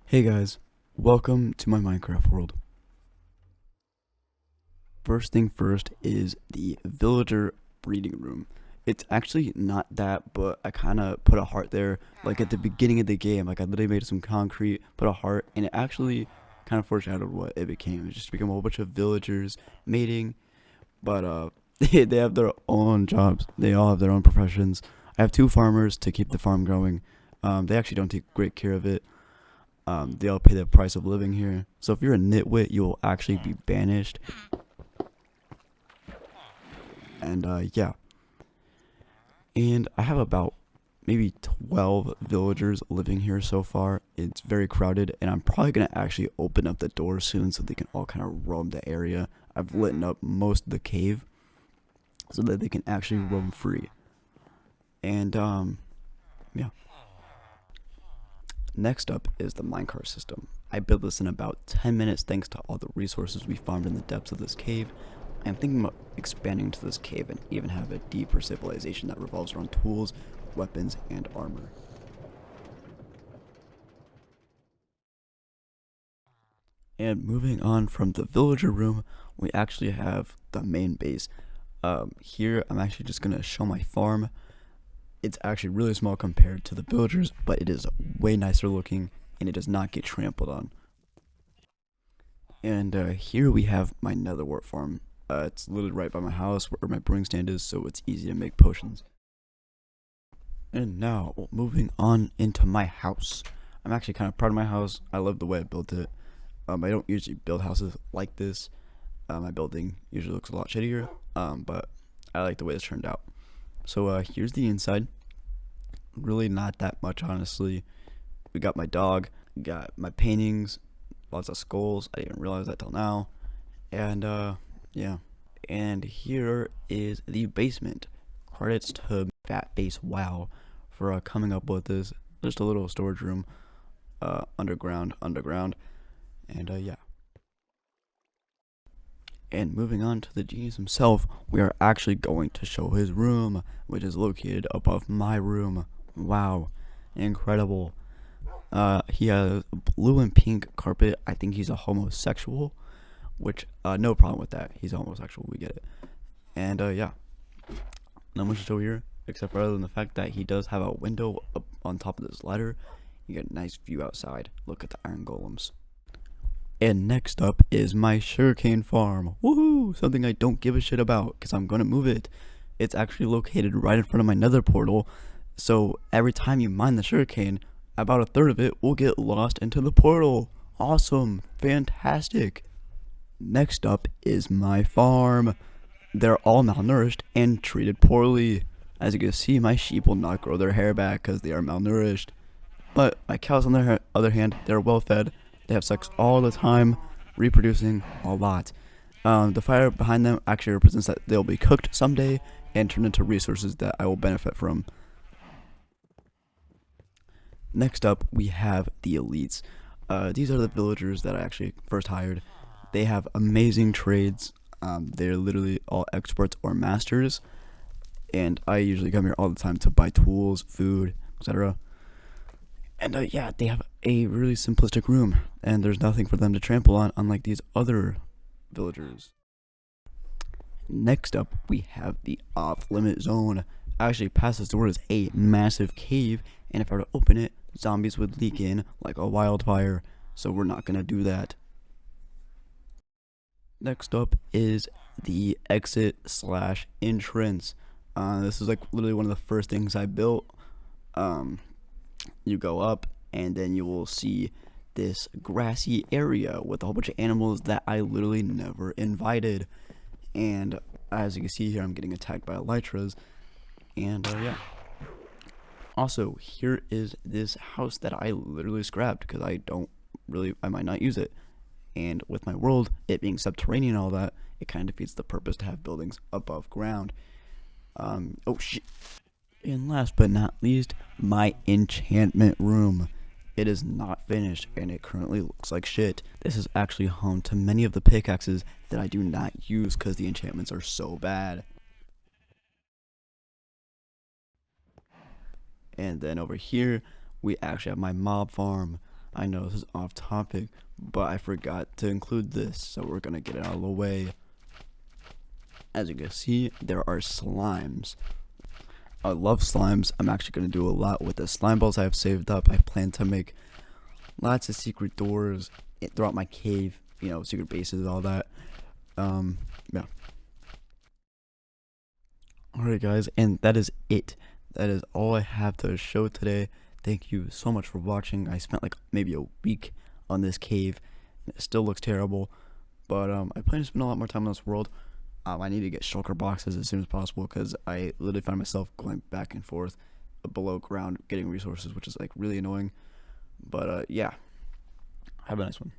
Hey guys, welcome to my Minecraft world. First thing first is the villager breeding room. It's actually not that, but I kind of put a heart there, like at the beginning of the game. Like I literally made some concrete, put a heart, and it actually kind of foreshadowed what it became. It just became a whole bunch of villagers mating, but they have their own jobs. They all have their own professions. I have two farmers to keep the farm going. They actually don't take great care of it. They all pay the price of living here. So if you're a nitwit, you will actually be banished. And yeah. And I have about maybe 12 villagers living here so far. It's very crowded, and I'm probably going to actually open up the door soon so they can all kind of roam the area. I've lit up most of the cave so that they can actually roam free. And yeah. Next up is the minecart system. I built this in about 10 minutes thanks to all the resources we found in the depths of this cave. I'm thinking about expanding to this cave and even have a deeper civilization that revolves around tools, weapons, and armor. And moving on from the villager room, we actually have the main base. Here I'm actually just going to show my farm. It's actually really small compared to the villagers, but it is way nicer looking and it does not get trampled on. And here we have my nether wart farm. It's literally right by my house where my brewing stand is, so it's easy to make potions. And now, moving on into my house. I'm actually kind of proud of my house. I love the way I built it. I don't usually build houses like this. My building usually looks a lot shittier, but I like the way it's turned out. So here's the inside. Really not that much, honestly. We got my dog, got my paintings, lots of skulls. I didn't realize that till now. And yeah. And here is the basement. Credits to Fat Base Wow for coming up with this. Just a little storage room, underground. And yeah. And moving on to the genius himself, we are actually going to show his room, which is located above my room. Wow, incredible. He has blue and pink carpet. I think he's a homosexual, which no problem with that. He's a homosexual, we get it. And yeah, not much to show here, except for other than the fact that he does have a window up on top of this ladder. You get a nice view outside. Look at the iron golems. And next up is my sugarcane farm. Woohoo! Something I don't give a shit about because I'm going to move it. It's actually located right in front of my nether portal. So every time you mine the sugarcane, about a third of it will get lost into the portal. Awesome. Fantastic. Next up is my farm. They're all malnourished and treated poorly. As you can see, my sheep will not grow their hair back because they are malnourished. But my cows, on the other hand, they're well fed. They have sex all the time, reproducing a lot. The fire behind them actually represents that they'll be cooked someday and turned into resources that I will benefit from. Next up, we have the elites. These are the villagers that I actually first hired. They have amazing trades. They're literally all experts or masters. And I usually come here all the time to buy tools, food, etc. And yeah, they have a really simplistic room, and there's nothing for them to trample on, unlike these other villagers. Next up, we have the off-limit zone. Actually, past this door is a massive cave, and if I were to open it, zombies would leak in like a wildfire, so we're not gonna do that. Next up is the exit slash entrance. This is like literally one of the first things I built. You go up and then you will see this grassy area with a whole bunch of animals that I literally never invited. And as you can see here, I'm getting attacked by elytras. And yeah. Also, here is this house that I literally scrapped because I might not use it. And with my world, it being subterranean and all that, it kind of defeats the purpose to have buildings above ground. Oh shit. And last but not least, my enchantment room. It is not finished and it currently looks like shit. This is actually home to many of the pickaxes that I do not use because the enchantments are so bad. And then over here, we actually have my mob farm. I know this is off topic, but I forgot to include this, so we're gonna get it out of the way. As you can see, there are slimes. I love slimes. I'm actually gonna do a lot with the slime balls I have saved up. I plan to make lots of secret doors throughout my cave, you know, secret bases, all that. Yeah. Alright, guys, and that is it. That is all I have to show today. Thank you so much for watching. I spent like maybe a week on this cave, and it still looks terrible. But I plan to spend a lot more time in this world. I need to get shulker boxes as soon as possible because I literally find myself going back and forth below ground getting resources, which is like really annoying. But yeah, have a nice one.